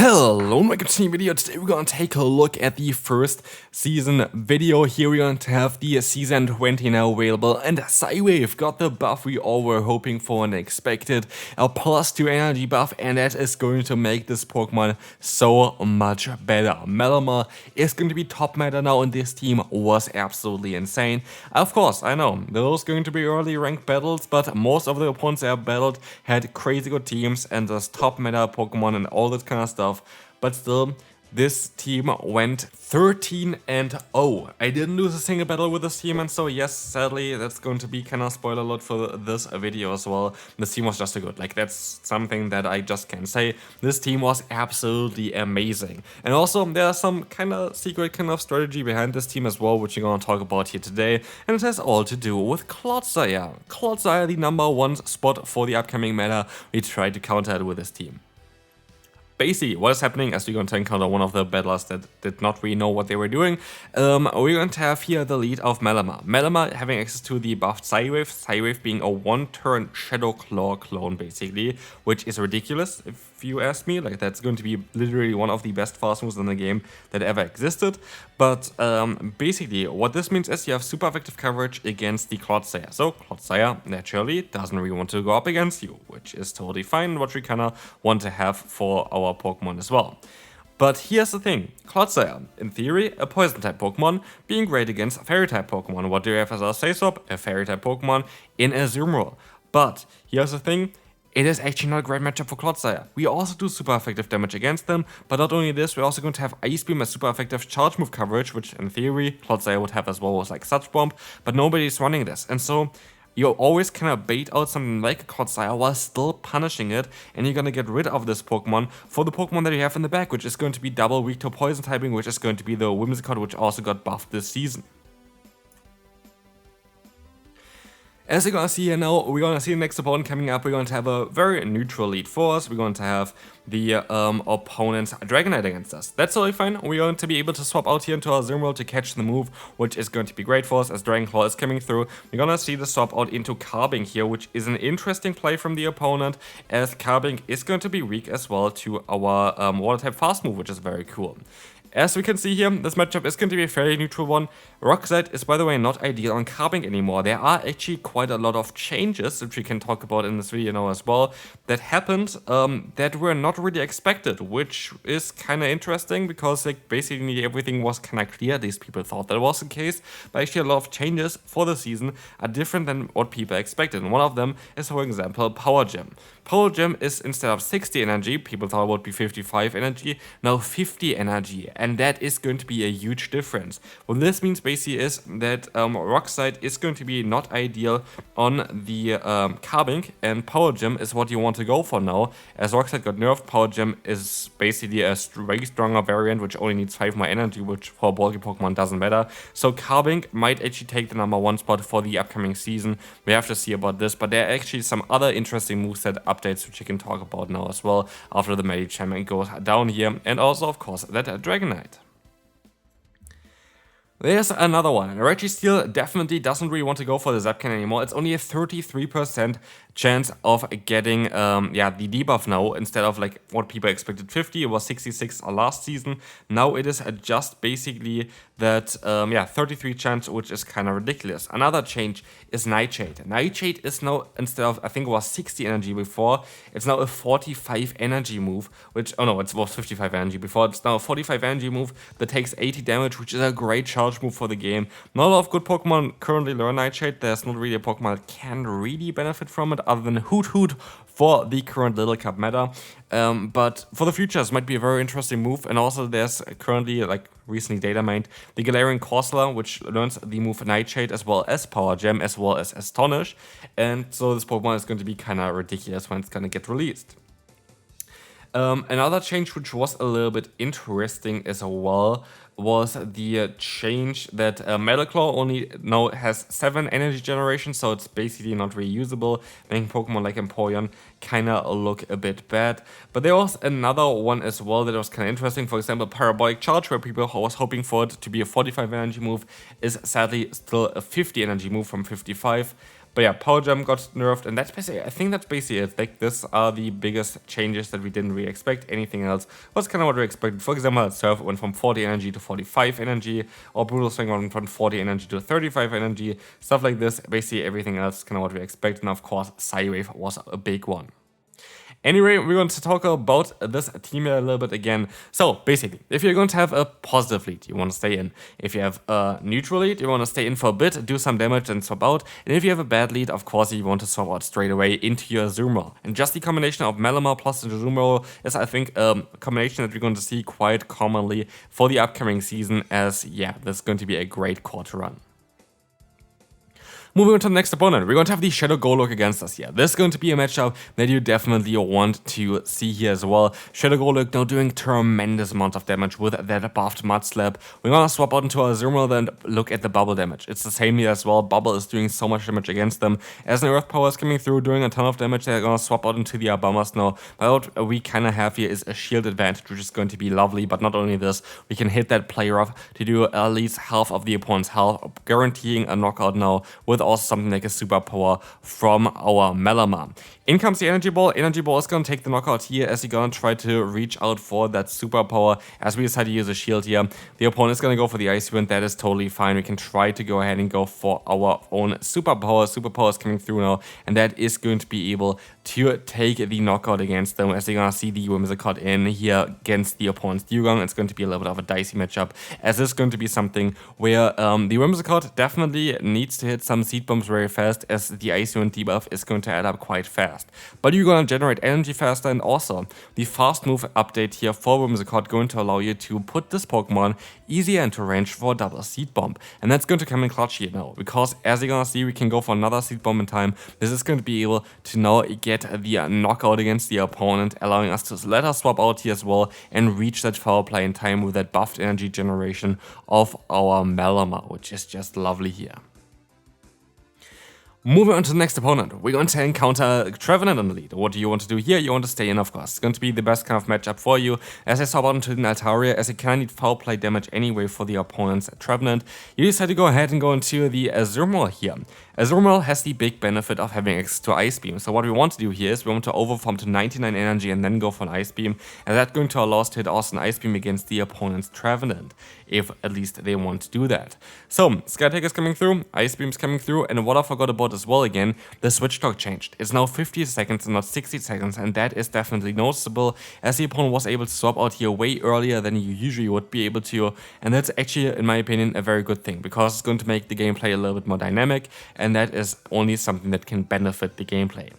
Hello and welcome to the video. Today we're going to take a look at the first season video. Here we're going to have the season 20 now available, and Psywave got the buff we all were hoping for and expected, a +2 energy buff, and that is going to make this Pokemon so much better. Malamar is going to be top meta now, and this team was absolutely insane. Of course, I know, those going to be early ranked battles, but most of the opponents I have battled had crazy good teams and just top meta Pokemon and all that kind of stuff. But still, this team went 13-0. I didn't lose a single battle with this team, and so yes, sadly, that's going to be kind of spoiler alert for this video as well. This team was just so good. Like, that's something that I just can't say. This team was absolutely amazing. And also, there's some kind of secret kind of strategy behind this team as well, which we're going to talk about here today. And it has all to do with Clodsire. Clodsire, the #1 spot for the upcoming meta. We tried to counter it with this team. Basically, what is happening, as we're going to encounter one of the battlers that did not really know what they were doing, we're going to have here the lead of Malamar. Malamar having access to the buffed Psywave, Psywave being a 1-turn Shadow Claw clone, basically, which is ridiculous, if you ask me. Like, that's going to be literally one of the best fast moves in the game that ever existed. But basically, what this means is you have super effective coverage against the Clodsire. So, Clodsire, naturally, doesn't really want to go up against you, which is totally fine, what we kind of want to have for our Pokemon as well. But here's the thing, Clodsire, in theory, a poison-type Pokemon, being great against Fairy-type Pokemon. What do you have as our say-swap? A Fairy-type Pokemon in a Azumarill. But here's the thing, it is actually not a great matchup for Clodsire. We also do super effective damage against them, but not only this, we're also going to have Ice Beam as super effective charge move coverage, which in theory Clodsire would have as well as like Such Bomb, but nobody's running this. And so you always kind of bait out something like a Clodsire while still punishing it, and you're going to get rid of this Pokemon for the Pokemon that you have in the back, which is going to be double weak to poison typing, which is going to be the Whimsicott, which also got buffed this season. As you're going to see here now, we're going to see the next opponent coming up. We're going to have a very neutral lead for us. We're going to have the opponent's Dragonite against us. That's totally fine. We're going to be able to swap out here into our Azumarill to catch the move, which is going to be great for us as Dragon Claw is coming through. We're going to see the swap out into Carbink here, which is an interesting play from the opponent, as Carbink is going to be weak as well to our Water-type fast move, which is very cool. As we can see here, this matchup is going to be a fairly neutral one. Rock Slide is, by the way, not ideal on Carbink anymore. There are actually quite a lot of changes, which we can talk about in this video now as well, that happened that were not really expected, which is kind of interesting because like basically everything was kind of clear. These people thought that was the case, but actually a lot of changes for the season are different than what people expected. And one of them is, for example, Power Gem. Power Gem is, instead of 60 energy, people thought it would be 55 energy, now 50 energy, and that is going to be a huge difference. What this means basically is that Rock Slide is going to be not ideal on the Carbink, and Power Gem is what you want to go for now. As Rock Slide got nerfed, Power Gem is basically a way stronger variant, which only needs 5 more energy, which for a bulky Pokemon doesn't matter. So Carbink might actually take the #1 spot for the upcoming season. We have to see about this, but there are actually some other interesting moveset updates which you can talk about now as well after the Medicham goes down here, and also of course that Dragonite. There's another one. Registeel definitely doesn't really want to go for the Zapcan anymore. It's only a 33% chance of getting the debuff now, instead of like what people expected 50. It was 66 last season. Now it is just basically that 33 chance, which is kind of ridiculous. Another change is Nightshade. Nightshade is now, instead of, I think it was 60 energy before, it's now a 45 energy move, which, oh no, it was 55 energy before. It's now a 45 energy move that takes 80 damage, which is a great charge move for the game. Not a lot of good Pokemon currently learn Nightshade. There's not really a Pokemon that can really benefit from it other than Hoot Hoot for the current Little Cup meta. But for the future, this might be a very interesting move. And also there's currently, like recently data mined, the Galarian Corsola, which learns the move Nightshade as well as Power Gem as well as Astonish. And so this Pokemon is going to be kind of ridiculous when it's going to get released. Another change which was a little bit interesting as well was the change that Metal Claw only now has 7 energy generation, so it's basically not reusable, making Pokemon like Empoleon kinda look a bit bad. But there was another one as well that was kinda interesting. For example, Parabolic Charge, where people was hoping for it to be a 45 energy move, is sadly still a 50 energy move from 55. But yeah, Power Gem got nerfed, and that's basically, I think that's basically it. Like, these are the biggest changes that we didn't really expect. Anything else was kind of what we expected. For example, Surf went from 40 energy to 45 energy, or Brutal Swing went from 40 energy to 35 energy, stuff like this. Basically, everything else is kind of what we expected, and of course, Psywave was a big one. Anyway, we're going to talk about this team a little bit again. So, basically, if you're going to have a positive lead, you want to stay in. If you have a neutral lead, you want to stay in for a bit, do some damage and swap out. And if you have a bad lead, of course, you want to swap out straight away into your Azumarill. And just the combination of Malamar plus the Azumarill is, I think, a combination that we're going to see quite commonly for the upcoming season, as, yeah, this is going to be a great core to run. Moving on to the next opponent, we're going to have the Shadow Golurk against us here. This is going to be a matchup that you definitely want to see here as well. Shadow Golurk now doing tremendous amount of damage with that buffed Mud Slap. We're going to swap out into our Azumarill and look at the Bubble damage. It's the same here as well. Bubble is doing so much damage against them. As an Earth Power is coming through, doing a ton of damage, they're going to swap out into the Abomas now. But what we kind of have here is a shield advantage, which is going to be lovely. But not only this, we can hit that player off to do at least half of the opponent's health, guaranteeing a knockout now with also something like a superpower from our Malamar. In comes the Energy Ball. Energy Ball is going to take the knockout here as you're going to try to reach out for that superpower. As we decide to use a shield here, the opponent is going to go for the Ice Wind. That is totally fine. We can try to go ahead and go for our own superpower. Superpower is coming through now, and that is going to be able to take the knockout against them. As you're going to see the Whimsicott in here against the opponent's Dugong. It's going to be a little bit of a dicey matchup, as this is going to be something where the Whimsicott definitely needs to hit some Seed Bombs very fast, as the Ice Wind debuff is going to add up quite fast. But you're going to generate energy faster, and also the fast move update here for Whimsicott going to allow you to put this Pokemon easier into range for a double Seed Bomb. And that's going to come in clutch here now, because as you're going to see, we can go for another Seed Bomb in time. This is going to be able to now get the knockout against the opponent, allowing us to let us swap out here as well and reach that foul play in time with that buffed energy generation of our Malamar, which is just lovely here. Moving on to the next opponent, we're going to encounter Trevenant on the lead. What do you want to do here? You want to stay in, of course. It's going to be the best kind of matchup for you. As I saw out into the Altaria, as you kind of need foul play damage anyway for the opponent's Trevenant, you decide to go ahead and go into the Azumarill here. Azumarill has the big benefit of having access to Ice Beam. So what we want to do here is we want to overform to 99 energy and then go for an Ice Beam. And that's going to allow us to hit also an Ice Beam against the opponent's Trevenant, if at least they want to do that. So, Skytech is coming through, Ice Beam's coming through, and what I forgot about as well again, the switch clock changed. It's now 50 seconds and not 60 seconds, and that is definitely noticeable, as the opponent was able to swap out here way earlier than you usually would be able to, and that's actually, in my opinion, a very good thing, because it's going to make the gameplay a little bit more dynamic, and that is only something that can benefit the gameplay.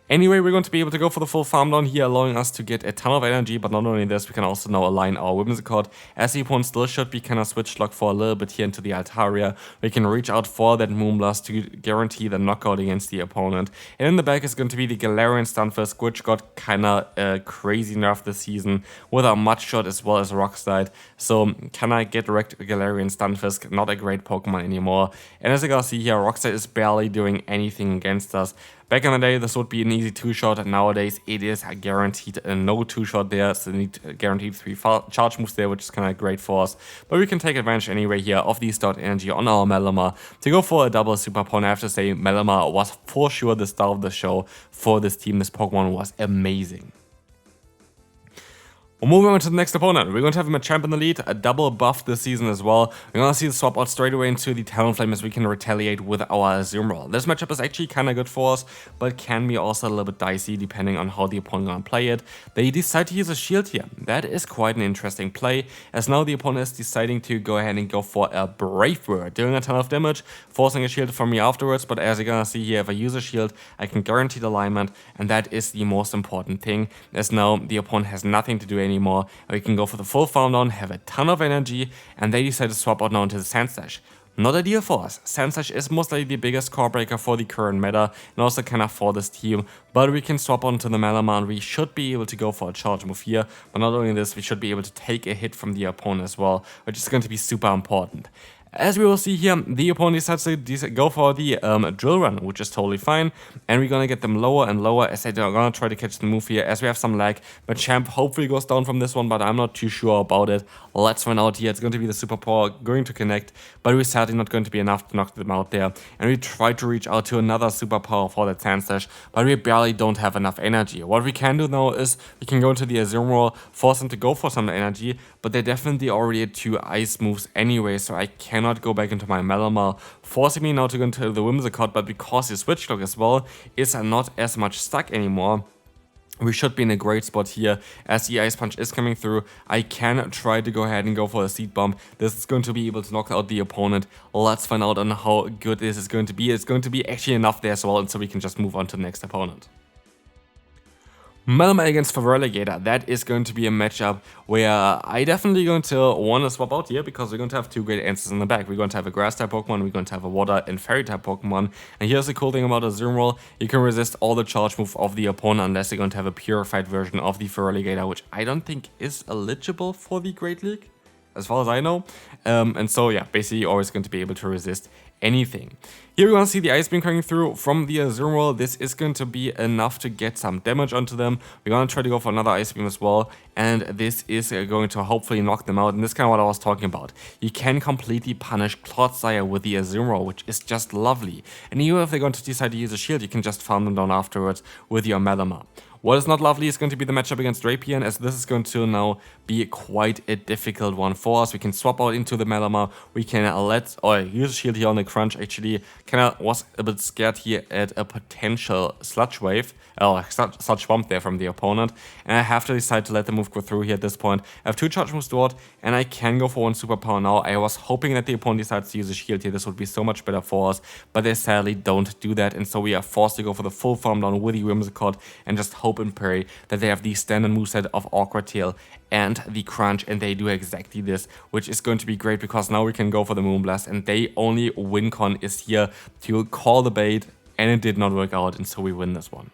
Anyway, we're going to be able to go for the full farm down here, allowing us to get a ton of energy, but not only this, we can also now align our Whimsicott, as the opponent still should be kind of switch locked for a little bit here into the Altaria. We can reach out for that Moonblast to guarantee the knockout against the opponent. And in the back is going to be the Galarian Stunfisk, which got kind of crazy nerf this season, with a Mudshot as well as Rock Slide. So, can I get wrecked Galarian Stunfisk? Not a great Pokemon anymore. And as you can see here, Rock Slide is barely doing anything against us. Back in the day, this would be an easy 2-shot, and nowadays it is a guaranteed no 2-shot there, so we need guaranteed 3 charge moves there, which is kind of great for us. But we can take advantage anyway here of the start energy on our Malamar to go for a double super Pokemon. I have to say, Malamar was for sure the star of the show for this team. This Pokemon was amazing. Moving on to the next opponent, we're going to have him a champ in the lead, a double buff this season as well. We're going to see the swap out straight away into the Talonflame as we can retaliate with our Azumarill. This matchup is actually kind of good for us, but can be also a little bit dicey depending on how the opponent going to play it. They decide to use a shield here. That is quite an interesting play, as now the opponent is deciding to go ahead and go for a Brave Bird, doing a ton of damage, forcing a shield from me afterwards. But as you're going to see here, if I use a shield, I can guarantee the alignment, and that is the most important thing, as now the opponent has nothing to do anymore. We can go for the full farm down, have a ton of energy, and they decide to swap out now into the Sandslash. Not ideal for us. Sandslash is most likely the biggest core breaker for the current meta, and also kind of for this team, but we can swap onto the Malamar, and we should be able to go for a charge move here. But not only this, we should be able to take a hit from the opponent as well, which is going to be super important. As we will see here, the opponent decides to go for the drill run, which is totally fine, and we're gonna get them lower and lower as they're gonna try to catch the move here, as we have some lag. But Champ hopefully goes down from this one, but I'm not too sure about it. Let's find out here. It's going to be the superpower going to connect, but we're sadly not going to be enough to knock them out there. And we try to reach out to another superpower for that Sand Slash, but we barely don't have enough energy. What we can do now is we can go into the Azumarill, force them to go for some energy, but they're definitely already at 2 ice moves anyway, so I cannot go back into my Malamar, forcing me now to go into the Whimsicott, but because his Switch Clock as well is not as much stuck anymore, we should be in a great spot here as the Ice Punch is coming through. I can try to go ahead and go for a Seed Bomb. This is going to be able to knock out the opponent. Let's find out on how good this is going to be. It's going to be actually enough there as well, and so we can just move on to the next opponent. Malamar against Feraligatr, that is going to be a matchup where I definitely going to want to swap out here because we're going to have 2 great answers in the back. We're going to have a Grass type Pokemon, we're going to have a Water and Fairy type Pokemon. And here's the cool thing about Azumarill, you can resist all the charge move of the opponent unless you're going to have a purified version of the Feraligatr, which I don't think is eligible for the Great League, as far as I know. And so yeah, basically you're always going to be able to resist anything. Here we're going to see the Ice Beam coming through from the Azumarill. This is going to be enough to get some damage onto them. We're going to try to go for another Ice Beam as well, and this is going to hopefully knock them out, and this is kind of what I was talking about. You can completely punish Clodsire with the Azumarill, which is just lovely. And even if they're going to decide to use a shield, you can just farm them down afterwards with your Malamar. What is not lovely is going to be the matchup against Drapion, as this is going to now be quite a difficult one for us. We can swap out into the Malamar, we can use a shield here on the Crunch. Actually, kinda was a bit scared here at a potential Sludge Wave, Sludge Swamp there from the opponent, and I have to decide to let the move go through here at this point. I have 2 charge moves stored, and I can go for 1 superpower now. I was hoping that the opponent decides to use a shield here, this would be so much better for us, but they sadly don't do that, and so we are forced to go for the full farm down with the Whimsicott and just hope and pray that they have the standard moveset of Awkward Tail and the Crunch, and they do exactly this, which is going to be great because now we can go for the Moonblast, and they only win con is here to call the bait, and it did not work out, and so we win this one.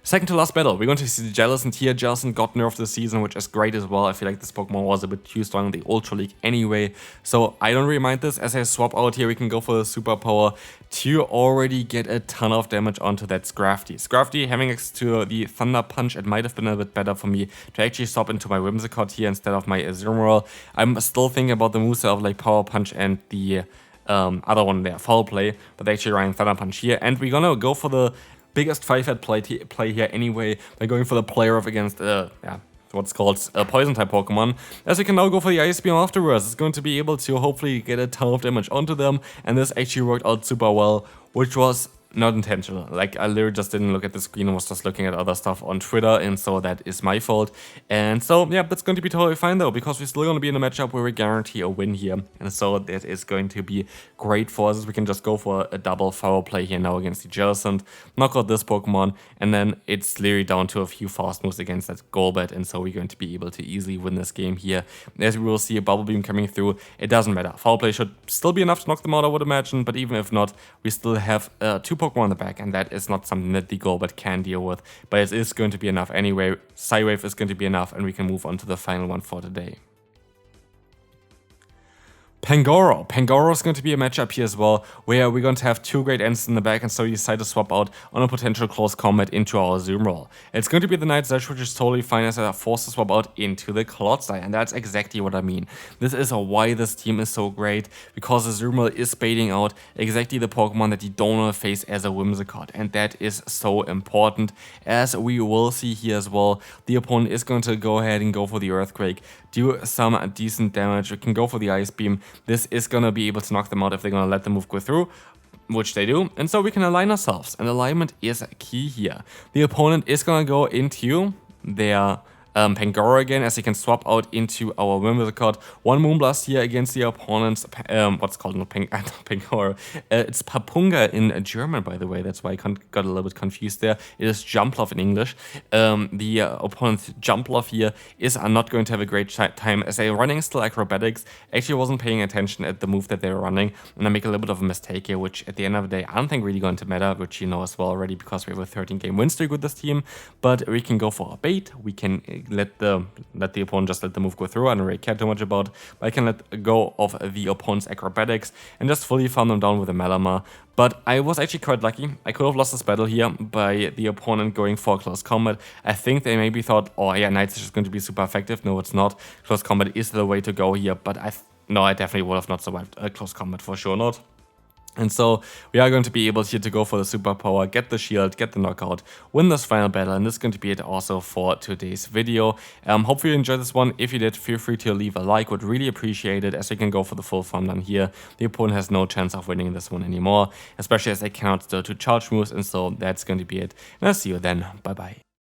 Second to last battle, we're going to see Jellicent here. Jellicent got nerfed this season, which is great as well. I feel like this Pokemon was a bit too strong in the Ultra League anyway, so I don't really mind this. As I swap out here, we can go for the Superpower to already get a ton of damage onto that Scrafty. Scrafty having access to the Thunder Punch, it might have been a bit better for me to actually swap into my Whimsicott here instead of my Azumarill. I'm still thinking about the moveset of like Power Punch and the other one there, Foul Play, but actually running Thunder Punch here, and we're gonna go for the biggest 5-head play here anyway. They're going for the play off against what's called a Poison type Pokemon, as we can now go for the Ice Beam afterwards. It's going to be able to hopefully get a ton of damage onto them, and this actually worked out super well, which was not intentional. Like, I literally just didn't look at the screen and was just looking at other stuff on Twitter, and so that is my fault. And so, yeah, that's going to be totally fine though, because we're still going to be in a matchup where we guarantee a win here. And so that is going to be great for us. We can just go for a double foul play here now against the Jellicent, knock out this Pokemon, and then it's literally down to a few fast moves against that Golbat, and so we're going to be able to easily win this game here. As we will see a Bubble Beam coming through, it doesn't matter. Foul play should still be enough to knock them out, I would imagine, but even if not, we still have 2 Pokemon on the back, and that is not something that the Golbat can deal with, but it is going to be enough anyway. Psywave is going to be enough, and we can move on to the final one for today. Pangoro. Pangoro is going to be a matchup here as well, where we're going to have 2 great ends in the back, and so you decide to swap out on a potential close combat into our Azumarill. It's going to be the Night Slash, which is totally fine, as I are forced to swap out into the Clodsire, and that's exactly what I mean. This is why this team is so great, because Azumarill is baiting out exactly the Pokemon that you don't want to face as a Whimsicott, and that is so important, as we will see here as well. The opponent is going to go ahead and go for the Earthquake, do some decent damage. We can go for the Ice Beam. This is going to be able to knock them out if they're going to let the move go through, which they do. And so we can align ourselves, and alignment is key here. The opponent is going to go into their Pangoro again, as he can swap out into our Whimsicott. 1 Moonblast here against the opponent's, what's called, not Pangoro, it's Papunga in German, by the way, that's why I got a little bit confused there. It is Jumpluff in English. The opponent's Jumpluff here is not going to have a great time, as they're running still Acrobatics. Actually wasn't paying attention at the move that they were running, and I make a little bit of a mistake here, which at the end of the day, I don't think really going to matter, which you know as well already, because we have a 13-game win streak with this team. But we can go for a bait, we can let the opponent just let the move go through. I don't really care too much about, but I can let go of the opponent's acrobatics and just fully farm them down with a Malamar. But I was actually quite lucky. I could have lost this battle here by the opponent going for close combat. I think they maybe thought, oh yeah, Knights is just going to be super effective. No, it's not. Close combat is the way to go here, but no, I definitely would have not survived close combat, for sure not. And so we are going to be able here to go for the superpower, get the shield, get the knockout, win this final battle, and this is going to be it also for today's video. Hopefully you enjoyed this one. If you did, feel free to leave a like, would really appreciate it, as we can go for the full farm down here. The opponent has no chance of winning this one anymore, especially as they cannot still do charge moves, and so that's going to be it. And I'll see you then. Bye bye.